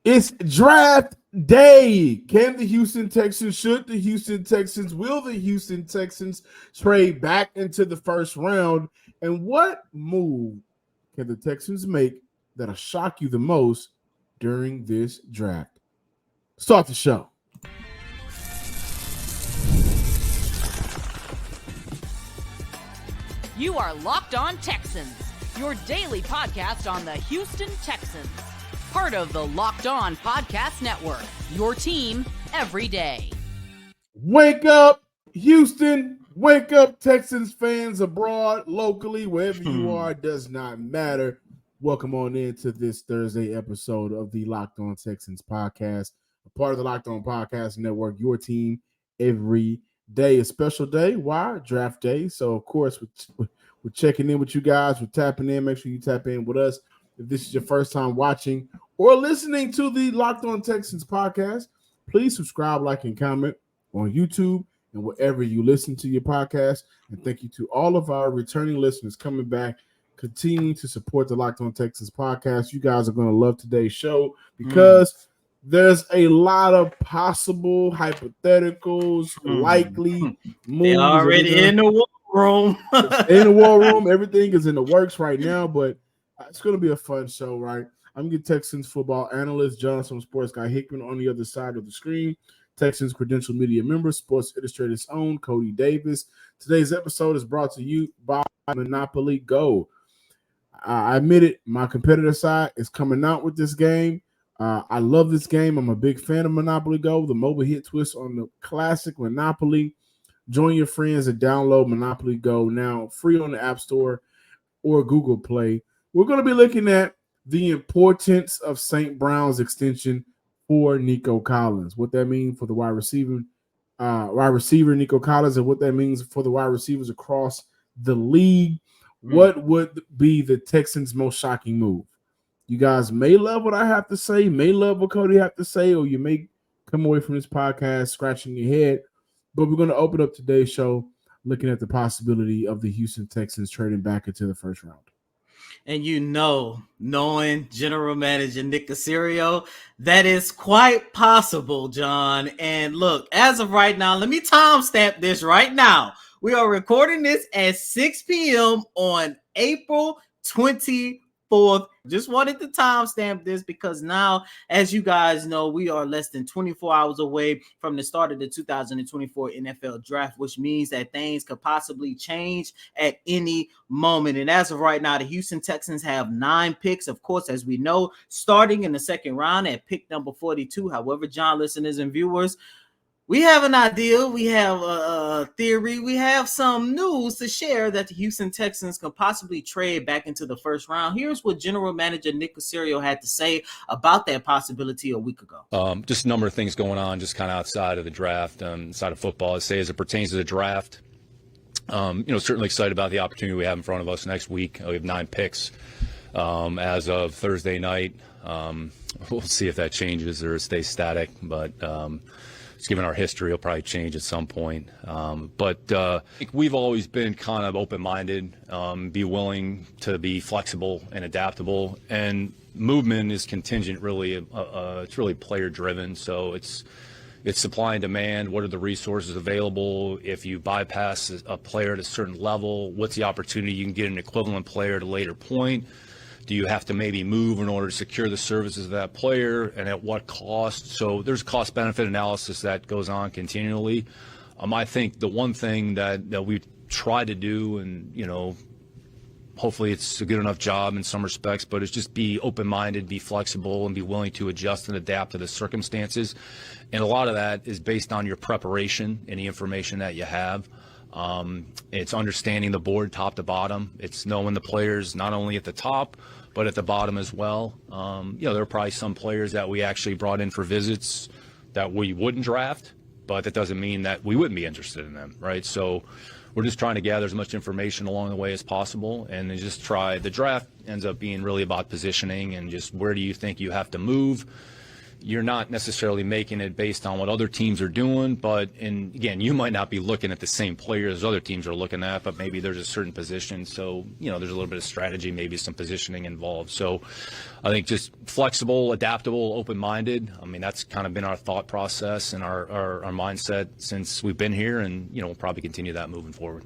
It's draft day. Should the Houston Texans, will the Houston Texans trade back into the first round? And what move can the Texans make that'll shock you the most during this draft? Start the show. You are Locked On Texans, your daily podcast on the Houston Texans. Part of the Locked On Podcast Network, your team every day. Wake up, Houston. Wake up, Texans fans abroad, locally, wherever you are, does not matter. Welcome on into this Thursday episode of the Locked On Texans podcast, a part of the Locked On Podcast Network, your team every day. A special day. Why? Draft day. So, of course, we're checking in with you guys. We're tapping in. Make sure you tap in with us. If this is your first time watching or listening to the Locked On Texans podcast, please subscribe, like, and comment on YouTube and wherever you listen to your podcast. And thank you to all of our returning listeners coming back, continuing to support the Locked On Texans podcast. You guys are going to love today's show because there's a lot of possible hypotheticals, likely moves. They're already in the war room. In the war room. Everything is in the works right now, but it's going to be a fun show, right? I'm your Texans football analyst, Johnson Sports Guy Hickman, on the other side of the screen. Texans credential media member, Sports Illustrated's own Cody Davis. Today's episode is brought to you by Monopoly Go. I admit it, my competitor side is coming out with this game. I love this game. I'm a big fan of Monopoly Go, the mobile hit twist on the classic Monopoly. Join your friends and download Monopoly Go now, free on the App Store or Google Play. We're going to be looking at the importance of St. Brown's extension for Nico Collins, what that means for the wide receiver Nico Collins, and what that means for the wide receivers across the league. What would be the Texans' most shocking move? You guys may love what I have to say, may love what Cody have to say, or you may come away from this podcast scratching your head. But we're going to open up today's show looking at the possibility of the Houston Texans trading back into the first round. And knowing General Manager Nick Caserio, that is quite possible, John. And look, as of right now, let me timestamp this right now. We are recording this at 6 p.m. on April 24th. Just wanted to timestamp this because now, as you guys know, we are less than 24 hours away from the start of the 2024 NFL Draft, which means that things could possibly change at any moment. And as of right now, the Houston Texans have 9 picks, of course, as we know, starting in the second round at pick number 42. However, John, listeners and viewers, we have an idea, we have a theory, we have some news to share that the Houston Texans can possibly trade back into the first round. Here's what General Manager Nick Caserio had to say about that possibility a week ago. Just a number of things going on just kind of outside of the draft, outside of football, I'd say, as it pertains to the draft. Certainly excited about the opportunity we have in front of us next week. We have 9 picks as of Thursday night. We'll see if that changes or stays static, but just given our history, it'll probably change at some point. But we've always been kind of open-minded, be willing to be flexible and adaptable. And movement is contingent, really. It's really player-driven. So it's supply and demand. What are the resources available? If you bypass a player at a certain level, what's the opportunity you can get an equivalent player at a later point? Do you have to maybe move in order to secure the services of that player, and at what cost? So there's cost-benefit analysis that goes on continually. I think the one thing that we've tried to do, and hopefully it's a good enough job in some respects, but it's just be open-minded, be flexible, and be willing to adjust and adapt to the circumstances. And a lot of that is based on your preparation and the information that you have. It's understanding the board top to bottom. It's knowing the players not only at the top, but at the bottom as well. There are probably some players that we actually brought in for visits that we wouldn't draft, but that doesn't mean that we wouldn't be interested in them, right? So we're just trying to gather as much information along the way as possible, and then just try. The draft ends up being really about positioning and just where do you think you have to move you're not necessarily making it based on what other teams are doing, and again, you might not be looking at the same players other teams are looking at, but maybe there's a certain position. So, there's a little bit of strategy, maybe some positioning involved. So I think just flexible, adaptable, open-minded. I mean, that's kind of been our thought process and our mindset since we've been here, and, we'll probably continue that moving forward.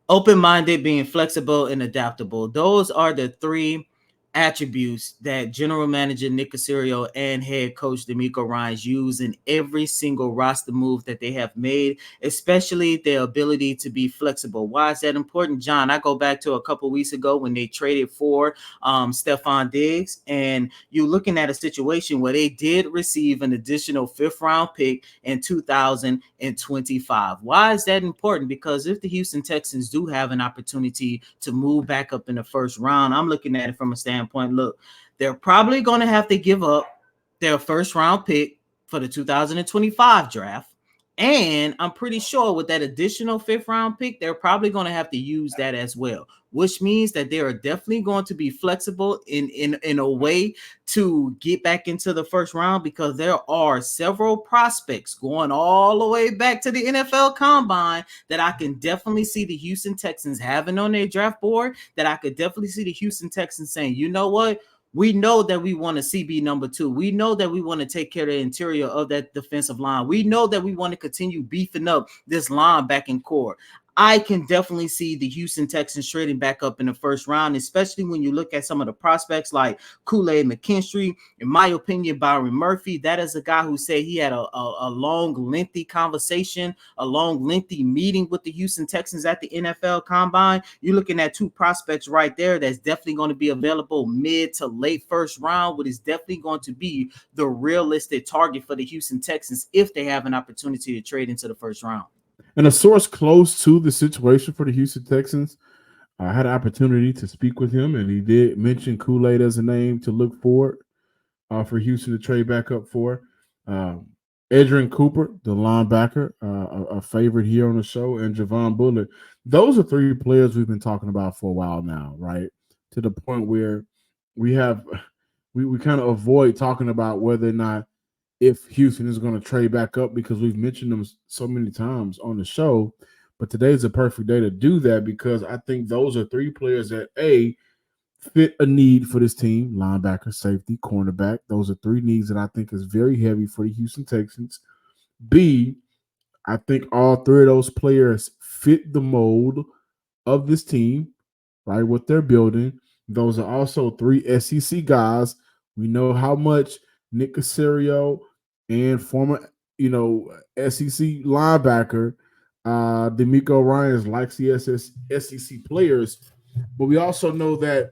Open-minded, being flexible, and adaptable. Those are the three attributes that general manager Nick Caserio and head coach DeMeco Ryans use in every single roster move that they have made, especially their ability to be flexible. Why is that important, John? I go back to a couple weeks ago when they traded for Stephon Diggs, and you're looking at a situation where they did receive an additional 5th round pick in 2025. Why is that important? Because if the Houston Texans do have an opportunity to move back up in the 1st round, I'm looking at it from a standpoint. Look, they're probably going to have to give up their 1st round pick for the 2025 draft. And I'm pretty sure with that additional 5th round pick, they're probably going to have to use that as well, which means that they are definitely going to be flexible in a way to get back into the 1st round, because there are several prospects going all the way back to the NFL Combine that I can definitely see the Houston Texans having on their draft board, that I could definitely see the Houston Texans saying, you know what? We know that we want a CB number 2. We know that we want to take care of the interior of that defensive line. We know that we want to continue beefing up this linebacking core. I can definitely see the Houston Texans trading back up in the 1st round, especially when you look at some of the prospects like Kool-Aid McKinstry. In my opinion, Byron Murphy, that is a guy who said he had a long, lengthy conversation, a long, lengthy meeting with the Houston Texans at the NFL Combine. You're looking at 2 prospects right there that's definitely going to be available mid to late 1st round, what is definitely going to be the realistic target for the Houston Texans if they have an opportunity to trade into the 1st round. And a source close to the situation for the Houston Texans, I had an opportunity to speak with him, and he did mention Kool-Aid as a name to look for Houston to trade back up for. Edgerrin Cooper, the linebacker, a favorite here on the show, and Javon Bullard. Those are 3 players we've been talking about for a while now, right? To the point where we kind of avoid talking about whether or not if Houston is going to trade back up, because we've mentioned them so many times on the show. But today's a perfect day to do that, because I think those are 3 players that, A, fit a need for this team: linebacker, safety, cornerback. Those are 3 needs that I think is very heavy for the Houston Texans. B, I think all 3 of those players fit the mold of this team, right, what they're building. Those are also 3 SEC guys. We know how much Nick Caserio and former, SEC linebacker DeMeco Ryans likes the SEC players, but we also know that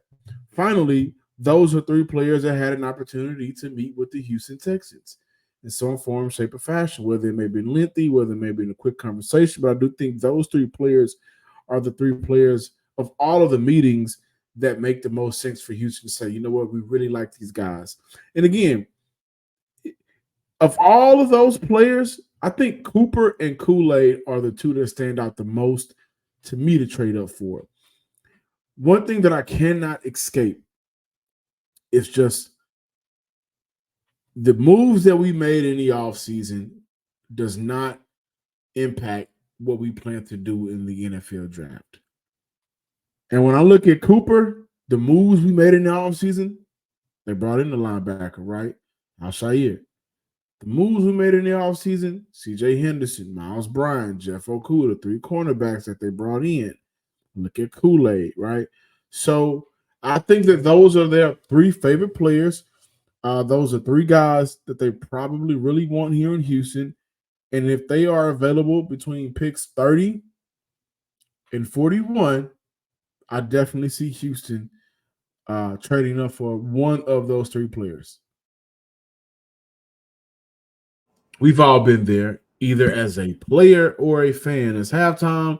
finally those are 3 players that had an opportunity to meet with the Houston Texans in some form, shape, or fashion, whether it may be lengthy, whether it may be in a quick conversation. But I do think those 3 players are the 3 players of all of the meetings that make the most sense for Houston to say, you know what, we really like these guys. And again, of all of those players, I think Cooper and Kool-Aid are the 2 that stand out the most to me to trade up for. One thing that I cannot escape is just the moves that we made in the offseason does not impact what we plan to do in the NFL draft. And when I look at Cooper, the moves we made in the offseason, they brought in the linebacker, right? Al-Shaair. The moves we made in the offseason, C.J. Henderson, Miles Bryant, Jeff Okudah, 3 cornerbacks that they brought in. Look at Kool-Aid, right? So I think that those are their 3 favorite players. Those are 3 guys that they probably really want here in Houston. And if they are available between picks 30 and 41, I definitely see Houston trading up for one of those 3 players. We've all been there, either as a player or a fan. It's halftime.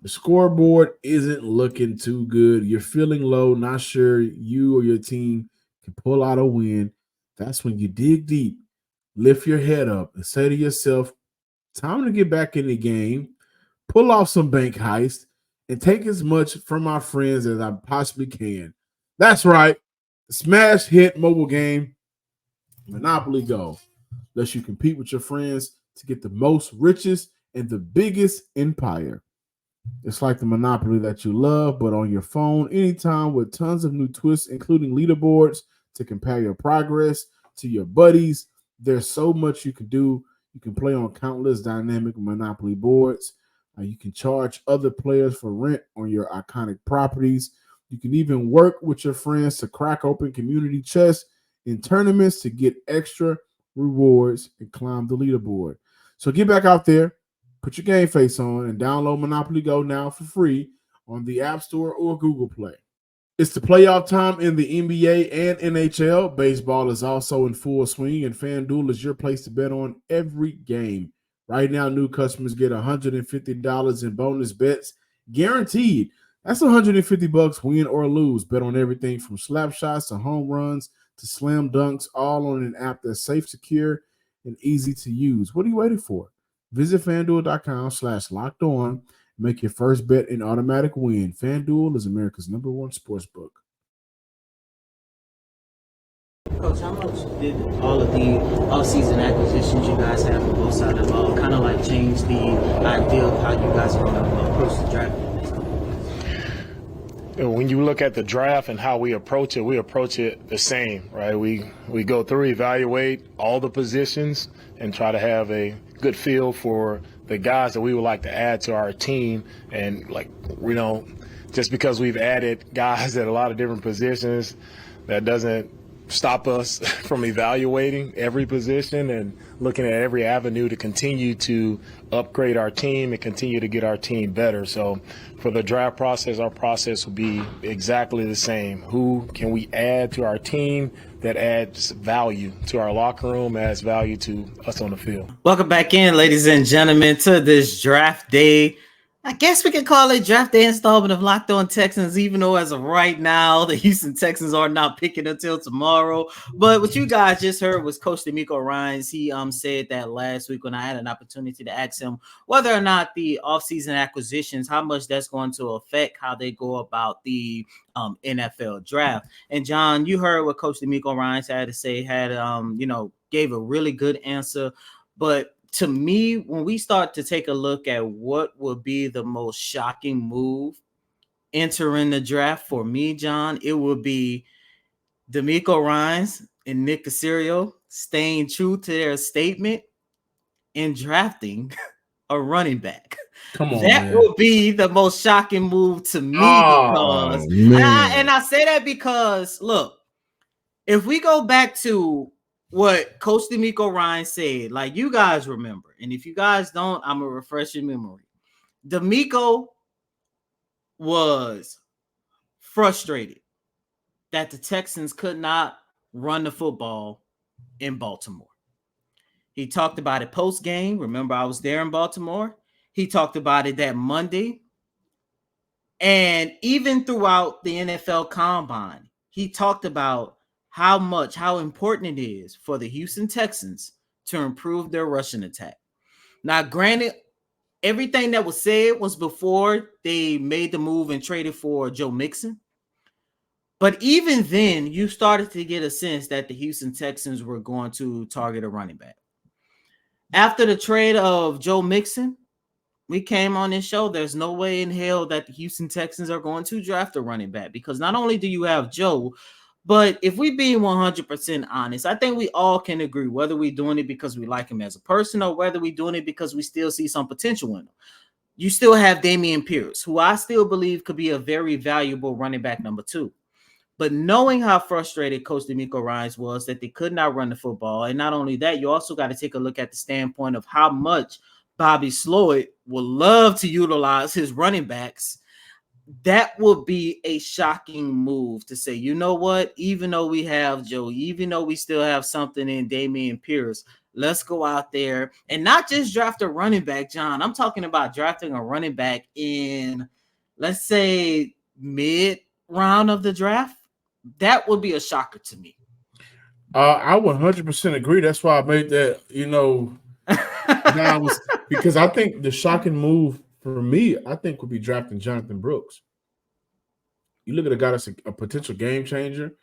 The scoreboard isn't looking too good. You're feeling low, not sure you or your team can pull out a win. That's when you dig deep, lift your head up, and say to yourself, time to get back in the game, pull off some bank heist, and take as much from my friends as I possibly can. That's right. The smash hit mobile game Monopoly Go lets you compete with your friends to get the most, richest, and the biggest empire. It's like the Monopoly that you love, but on your phone anytime with tons of new twists, including leaderboards to compare your progress to your buddies. There's so much you can do. You can play on countless dynamic Monopoly boards. You can charge other players for rent on your iconic properties. You can even work with your friends to crack open community chests in tournaments to get extra rewards and climb the leaderboard. So get back out there, put your game face on, and download Monopoly Go now for free on the App Store or Google Play. It's the playoff time in the NBA and NHL. Baseball is also in full swing, and FanDuel is your place to bet on every game. Right now, new customers get $150 in bonus bets guaranteed. That's $150 win or lose. Bet on everything from slap shots to home runs to slam dunks, all on an app that's safe, secure, and easy to use. What are you waiting for? Visit FanDuel.com/locked-on. Make your first bet an automatic win. FanDuel is America's #1 sportsbook. Coach, how much did all of the off-season acquisitions you guys have on both sides of the ball kind of like change the idea of how you guys are going to approach the draft? When you look at the draft and how we approach it the same, right? We go through, evaluate all the positions, and try to have a good feel for the guys that we would like to add to our team. And like, we don't, just because we've added guys at a lot of different positions, that doesn't stop us from evaluating every position and looking at every avenue to continue to upgrade our team and continue to get our team better. So for the draft process, our process will be exactly the same. Who can we add to our team that adds value to our locker room, adds value to us on the field? Welcome back in, ladies and gentlemen, to this draft day. I guess we can call it draft day installment of Locked On Texans, even though as of right now, the Houston Texans are not picking until tomorrow. But what you guys just heard was Coach Nico Collins. He said that last week when I had an opportunity to ask him whether or not the offseason acquisitions, how much that's going to affect how they go about the NFL draft. And John, you heard what Coach Nico Collins had to say, gave a really good answer. But to me, when we start to take a look at what would be the most shocking move entering the draft for me, John, it would be DeMeco Ryans and Nick Caserio staying true to their statement and drafting a running back. Come on, that man. would be the most shocking move to me. And I say that because, look, if we go back to what Coach DeMeco Ryan said, like you guys remember, and if you guys don't, I'm gonna refresh your memory. DeMeco was frustrated that the Texans could not run the football in Baltimore. He talked about it post-game. Remember, I was there in Baltimore. He talked about it that Monday. And even throughout the NFL Combine, he talked about how important it is for the Houston Texans to improve their rushing attack. Now, granted, everything that was said was before they made the move and traded for Joe Mixon. But even then, you started to get a sense that the Houston Texans were going to target a running back. After the trade of Joe Mixon, we came on this show. There's no way in hell that the Houston Texans are going to draft a running back, because not only do you have Joe, but if we being 100% honest, I think we all can agree, whether we're doing it because we like him as a person or whether we're doing it because we still see some potential in him. You still have Dameon Pierce, who I still believe could be a very valuable running back number 2. But knowing how frustrated Coach DeMeco Ryans was that they could not run the football, and not only that, you also got to take a look at the standpoint of how much Bobby Sloyd would love to utilize his running backs. That would be a shocking move to say, you know what, even though we have Joe, even though we still have something in Dameon Pierce, let's go out there and not just draft a running back, John. I'm talking about drafting a running back in, let's say, mid-round of the draft. That would be a shocker to me. I 100% agree. That's why I made that, because I think the shocking move for me, I think, would be drafting Jonathan Brooks. You look at a guy that's a potential game changer.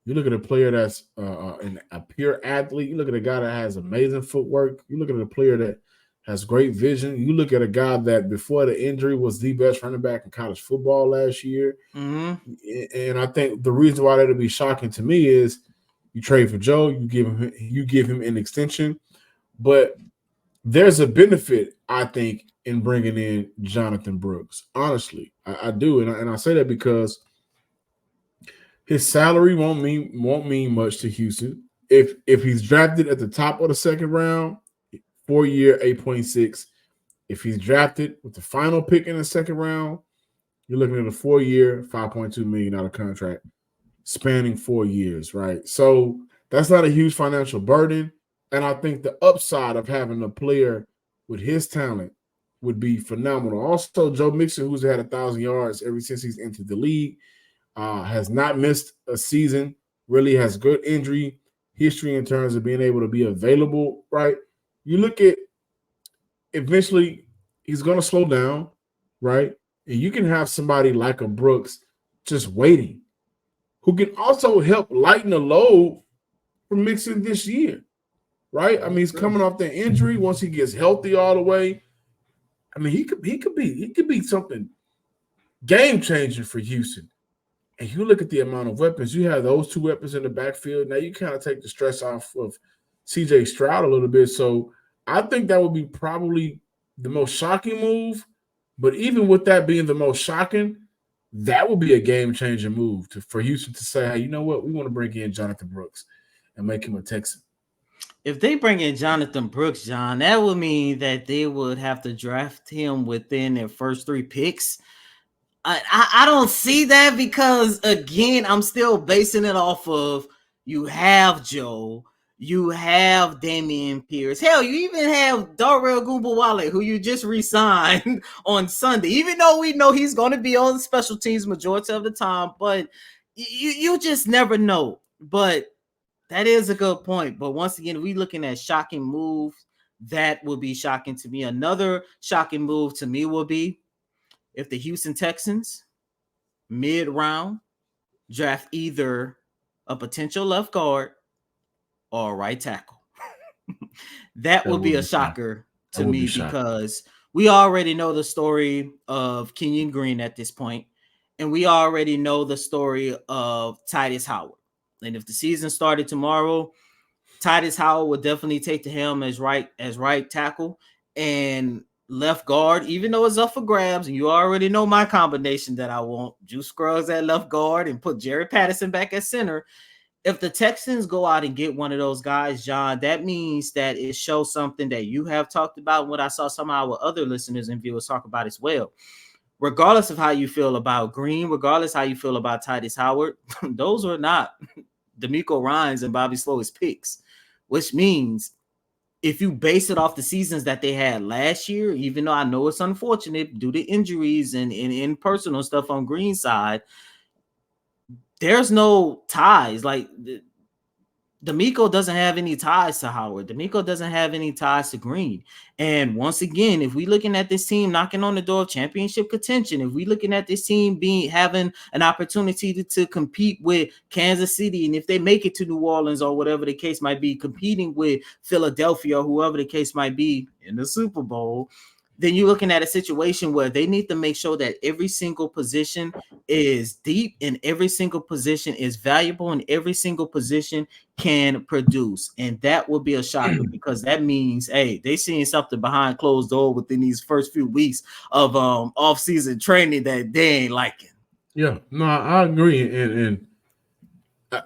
You look at a player that's a pure athlete. You look at a guy that has amazing footwork. You look at a player that has great vision. You look at a guy that before the injury was the best running back in college football last year. Mm-hmm. And I think the reason why that'll be shocking to me is you trade for Joe, you give him an extension, but there's a benefit, I think, in bringing in Jonathan Brooks. Honestly, I do, and I say that because his salary won't mean much to Houston. If he's drafted at the top of the second round, 4-year, 8.6. If he's drafted with the final pick in the second round, you're looking at a 4-year, $5.2 million contract spanning 4 years, right? So that's not a huge financial burden. And I think the upside of having a player with his talent would be phenomenal. Also, Joe Mixon, who's had 1,000 yards ever since he's entered the league, has not missed a season, really has good injury history in terms of being able to be available, right? You look at eventually he's going to slow down, right? And you can have somebody like a Brooks just waiting who can also help lighten the load for Mixon this year, right? I mean, he's coming off the injury. Once he gets healthy all the way, I mean, he could be something game changing for Houston. And you look at the amount of weapons, you have those two weapons in the backfield. Now you kind of take the stress off of CJ Stroud a little bit. So I think that would be probably the most shocking move. But even with that being the most shocking, that would be a game-changing move for Houston to say, hey, you know what? We want to bring in Jonathan Brooks and make him a Texan. If they bring in Jonathan Brooks, John, that would mean that they would have to draft him within their first 3 picks. I don't see that because, again, I'm still basing it off of you have Joe, you have Damian Pierce. Hell, you even have Darrell Goombawale, who you just re-signed on Sunday, even though we know he's going to be on the special teams majority of the time. But you just never know. But that is a good point. But once again, we looking at shocking moves, that will be shocking to me. Another shocking move to me will be if the Houston Texans mid-round draft either a potential left guard or a right tackle. that would be a shocker to me because we already know the story of Kenyon Green at this point, and we already know the story of Titus Howard. And if the season started tomorrow, Titus Howard would definitely take the helm as right tackle, and left guard, even though it's up for grabs, and you already know my combination that I want. Juice Scruggs at left guard and put Jerry Patterson back at center. If the Texans go out and get one of those guys, John, that means that it shows something that you have talked about, what I saw some of our other listeners and viewers talk about as well. Regardless of how you feel about Green, regardless how you feel about Titus Howard, those are not D'Amico Ryans and Bobby Slowick's picks, which means if you base it off the seasons that they had last year, even though I know it's unfortunate due to injuries and personal stuff on Green's side, there's no ties. Like D'Amico doesn't have any ties to Howard. D'Amico doesn't have any ties to Green. And once again, if we're looking at this team knocking on the door of championship contention, if we're looking at this team having an opportunity to compete with Kansas City, and if they make it to New Orleans or whatever the case might be, competing with Philadelphia or whoever the case might be in the Super Bowl, then you're looking at a situation where they need to make sure that every single position is deep and every single position is valuable and every single position can produce. And that will be a shocker because that means, hey, they seeing something behind closed door within these first few weeks of off-season training that they ain't liking. Yeah, no, I agree. And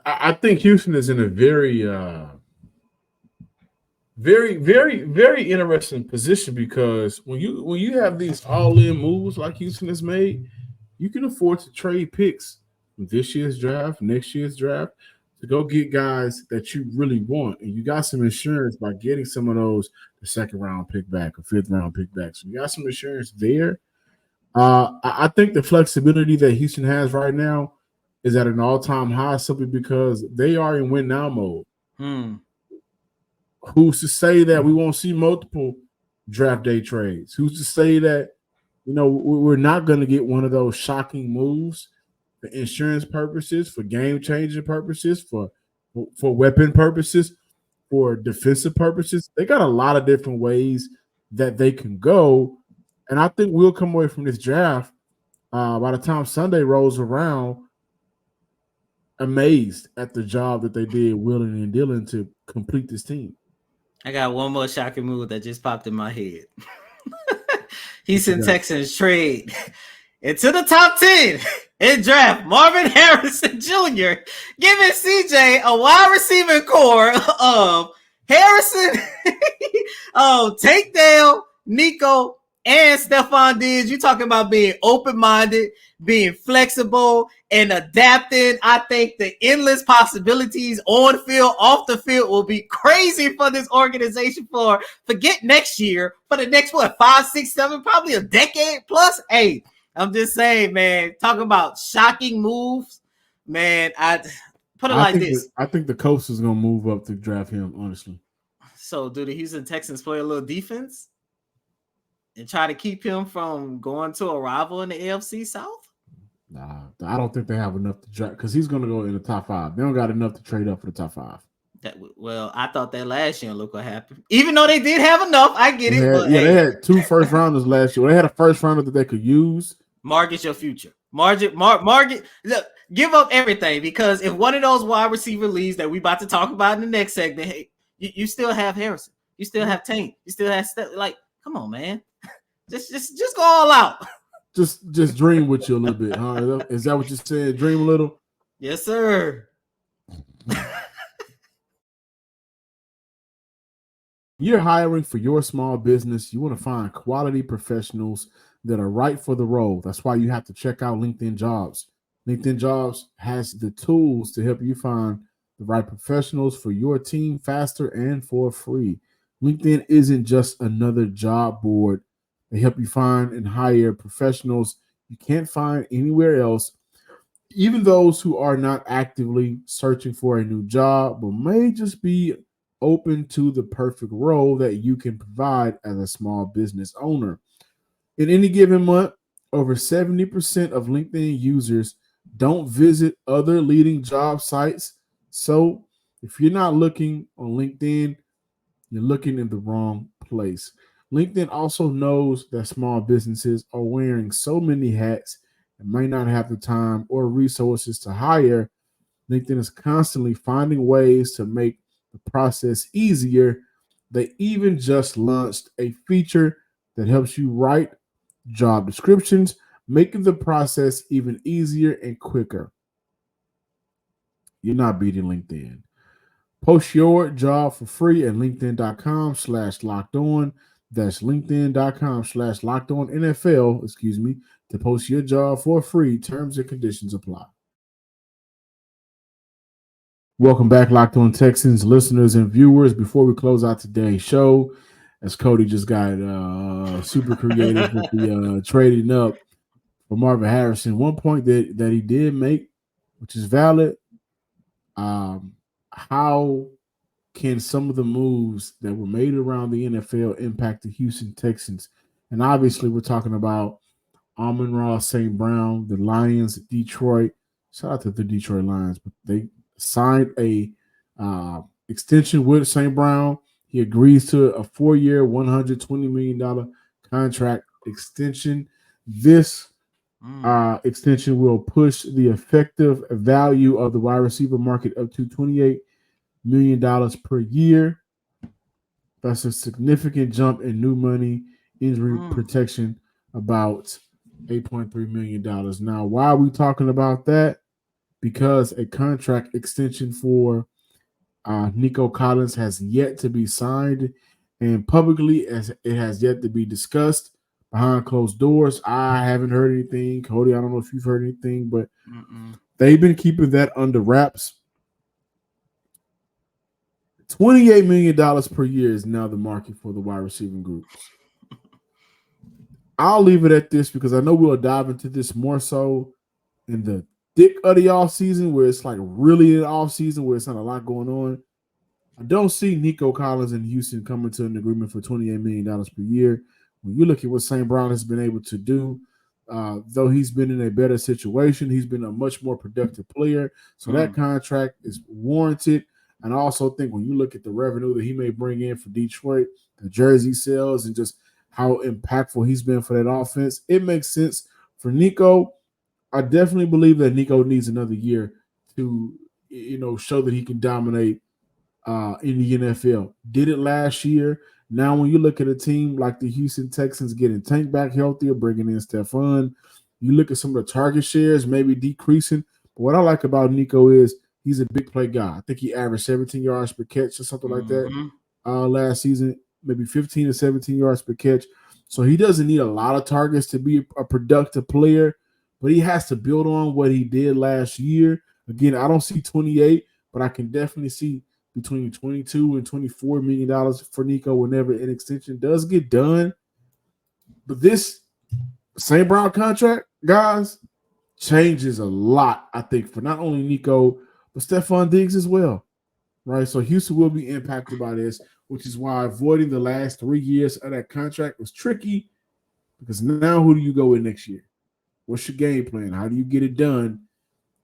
I think Houston is in a very, very, very interesting position because when you have these all-in moves like Houston has made, you can afford to trade picks from this year's draft, next year's draft, to go get guys that you really want. And you got some insurance by getting some of those, the second-round pick back or fifth-round pick back. So you got some insurance there. I think the flexibility that Houston has right now is at an all-time high simply because they are in win-now mode. Who's to say that we won't see multiple draft day trades? Who's to say that, we're not going to get one of those shocking moves for insurance purposes, for game-changing purposes, for weapon purposes, for defensive purposes. They got a lot of different ways that they can go. And I think we'll come away from this draft by the time Sunday rolls around amazed at the job that they did, willing and dealing to complete this team. I got one more shocking move that just popped in my head. Houston Texans trade into the top 10 and draft Marvin Harrison Jr., giving CJ a wide receiving core of Harrison, Takedale, Nico, and Stephon Diggs. You talking about being open-minded, being flexible, and adapting. I think the endless possibilities on field, off the field will be crazy for this organization for forget next year, for the next 5, 6, 7, probably a decade plus. Hey, I'm just saying, man, talking about shocking moves, man. I think the coach is gonna move up to draft him, honestly. So do the Houston Texans play a little defense and try to keep him from going to a rival in the AFC South? Nah, I don't think they have enough to draft because he's going to go in the top 5. They don't got enough to trade up for the top 5. I thought that last year. Look what happened. Even though they did have enough, I get it. They had 2 first rounders last year. They had a first rounder that they could use. Market your future. Market. Look, give up everything, because if one of those wide receiver leads that we about to talk about in the next segment, hey, you still have Harrison. You still have Tank. You still have come on, man. Just go all out. Just dream with you a little bit, huh? Is that what you said? Dream a little? Yes, sir. You're hiring for your small business. You want to find quality professionals that are right for the role. That's why you have to check out LinkedIn Jobs. LinkedIn Jobs has the tools to help you find the right professionals for your team faster and for free. LinkedIn isn't just another job board. They help you find and hire professionals you can't find anywhere else, even those who are not actively searching for a new job, but may just be open to the perfect role that you can provide as a small business owner. In any given month, over 70% of LinkedIn users don't visit other leading job sites. So if you're not looking on LinkedIn, you're looking in the wrong place. LinkedIn also knows that small businesses are wearing so many hats and may not have the time or resources to hire. LinkedIn is constantly finding ways to make the process easier. They even just launched a feature that helps you write job descriptions, making the process even easier and quicker. You're not beating LinkedIn. Post your job for free at linkedin.com/lockedon. That's linkedin.com/lockedon NFL, to post your job for free. Terms and conditions apply. Welcome back, Locked On Texans listeners and viewers. Before we close out today's show, as Cody just got super creative with the trading up for Marvin Harrison, one point that he did make, which is valid, how can some of the moves that were made around the NFL impact the Houston Texans? And obviously, we're talking about Amon-Ra St. Brown, the Lions, Detroit. Shout out to the Detroit Lions, but they signed a extension with St. Brown. He agrees to a 4-year, $120 million contract extension. This extension will push the effective value of the wide receiver market up to $28 million per year. That's a significant jump in new money, injury protection, about $8.3 million. Now, why are we talking about that? Because a contract extension for Nico Collins has yet to be signed, and publicly as it has yet to be discussed behind closed doors. I haven't heard anything. Cody, I don't know if you've heard anything, but they've been keeping that under wraps. $28 million per year is now the market for the wide receiving groups. I'll leave it at this because I know we'll dive into this more so in the thick of the offseason, where it's like really in the offseason where it's not a lot going on. I don't see Nico Collins in Houston coming to an agreement for $28 million per year. When you look at what St. Brown has been able to do, though he's been in a better situation, he's been a much more productive player. So that contract is warranted. And I also think when you look at the revenue that he may bring in for Detroit, the jersey sales, and just how impactful he's been for that offense, it makes sense for Nico. I definitely believe that Nico needs another year to, show that he can dominate in the NFL. Did it last year. Now, when you look at a team like the Houston Texans getting Tank back healthier, bringing in Stephon, you look at some of the target shares maybe decreasing. But what I like about Nico is he's a big play guy. I think he averaged 17 yards per catch or something like that last season, maybe 15 to 17 yards per catch. So he doesn't need a lot of targets to be a productive player, but he has to build on what he did last year. Again, I don't see 28, but I can definitely see between $22 and $24 million for Nico whenever an extension does get done. But this St. Brown contract, guys, changes a lot, I think, for not only Nico, but Stephon Diggs as well, right? So Houston will be impacted by this, which is why avoiding the last 3 years of that contract was tricky, because now who do you go with next year? What's your game plan? How do you get it done?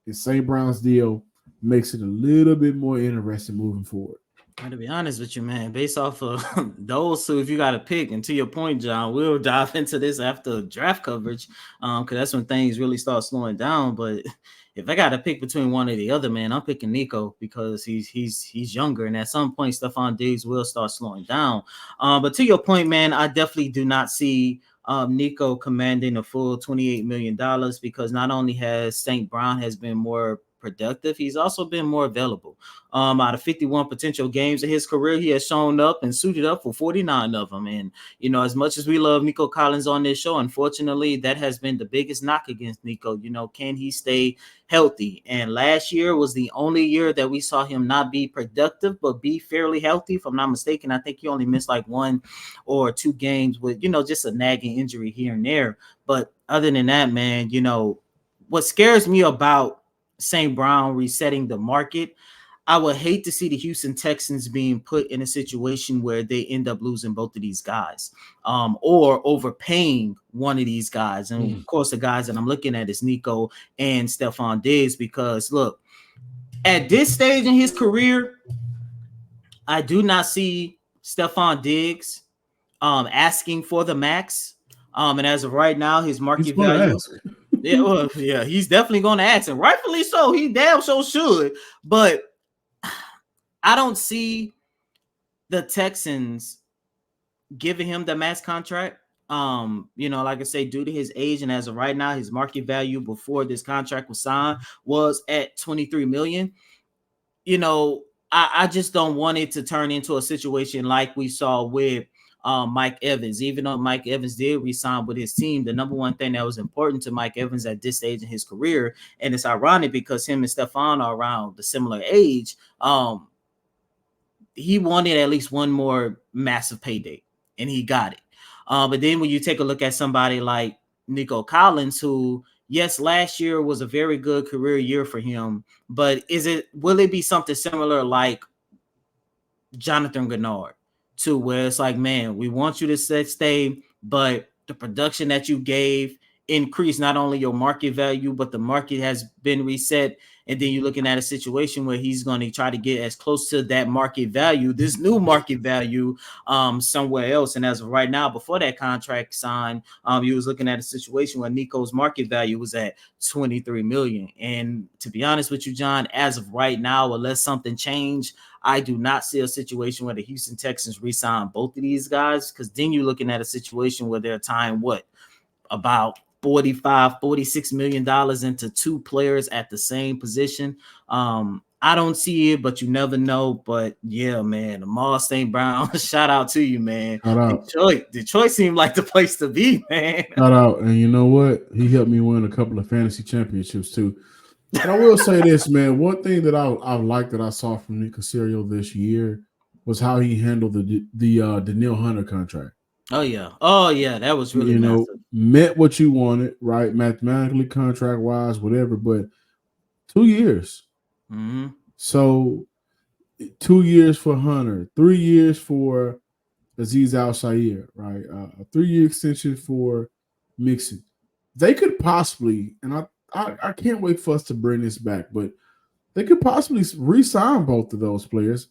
And St. Brown's deal makes it a little bit more interesting moving forward. And to be honest with you, man, based off of those two, if you got to pick, and to your point, John, we'll dive into this after draft coverage, because that's when things really start slowing down. But if I got to pick between one or the other, man, I'm picking Nico because he's younger, and at some point, Stephon Diggs will start slowing down. But to your point, man, I definitely do not see Nico commanding a full $28 million because not only has St. Brown has been more productive, he's also been more available. Out of 51 potential games in his career, he has shown up and suited up for 49 of them. And, as much as we love Nico Collins on this show, unfortunately, that has been the biggest knock against Nico. Can he stay healthy? And last year was the only year that we saw him not be productive, but be fairly healthy. If I'm not mistaken, I think he only missed like 1 or 2 games with, just a nagging injury here and there. But other than that, man, what scares me about St. Brown resetting the market, I would hate to see the Houston Texans being put in a situation where they end up losing both of these guys, or overpaying one of these guys. And of course, the guys that I'm looking at is Nico and Stephon Diggs, because look, at this stage in his career, I do not see Stephon Diggs asking for the max. And as of right now, his market value. Yeah, he's definitely going to ask, and rightfully so. He damn so should. But I don't see the Texans giving him the max contract. Like I say, due to his age, and as of right now, his market value before this contract was signed was at $23 million. I just don't want it to turn into a situation like we saw with Mike Evans. Even though Mike Evans did re-sign with his team, the number one thing that was important to Mike Evans at this stage in his career, and it's ironic because him and Stephon are around the similar age, he wanted at least one more massive payday, and he got it. But then when you take a look at somebody like Nico Collins, who, yes, last year was a very good career year for him, but will it be something similar like Jonathan Gennard? To where it's like, man, we want you to stay, but the production that you gave increased not only your market value, but the market has been reset. And then you're looking at a situation where he's going to try to get as close to that market value, this new market value, somewhere else. And as of right now, before that contract signed, you was looking at a situation where Nico's market value was at $23 million. And to be honest with you, John, as of right now, unless something changed, I do not see a situation where the Houston Texans re-sign both of these guys, because then you're looking at a situation where they're tying about $46 million into 2 players at the same position. I don't see it, but you never know. But yeah, man, Amar St. Brown, shout out to you, man. Detroit seemed like the place to be, man. Shout out. And you know what? He helped me win a couple of fantasy championships too. And I will say this, man. One thing that I liked that I saw from Nick Caserio this year was how he handled the Danielle Hunter contract. Oh yeah, that was really massive. Met what you wanted, right? Mathematically, contract wise, whatever. But 2 years. Mm-hmm. So 2 years for Hunter, 3 years for Azeez Al-Shaair, right? A 3-year extension for Mixon. they could possibly, and I can't wait for us to bring this back, but they could possibly re-sign both of those players.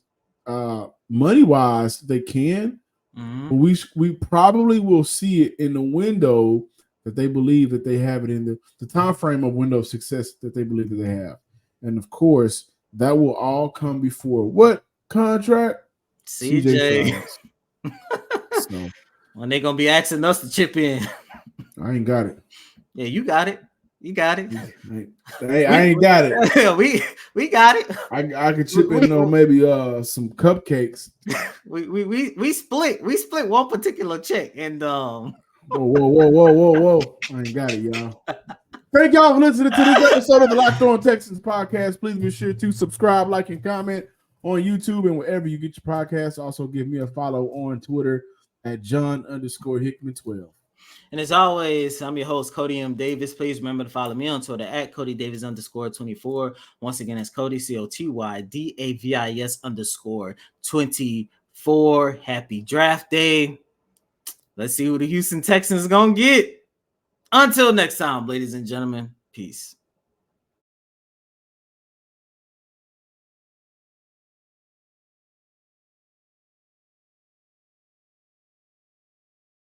Money-wise, they can. Mm-hmm. But we probably will see it in the window that they believe that they have it in the time frame of window of success that they believe that they have. And of course, that will all come before what contract? CJ. So, When they gonna be asking us to chip in. I ain't got it. Yeah, you got it. You got it. Hey, I ain't got it. we got it. I could chip in on maybe some cupcakes. We split one particular check and Whoa. I ain't got it, y'all. Thank y'all for listening to this episode of the Locked On Texans podcast. Please be sure to subscribe, like, and comment on YouTube and wherever you get your podcasts. Also, give me a follow on Twitter at John_Hickman12. And as always, I'm your host, Cody M. Davis. Please remember to follow me on Twitter at Cody Davis _24. Once again, it's Cody COTYDAVIS _24. Happy draft day. Let's see who the Houston Texans gonna get. Until next time, ladies and gentlemen, peace.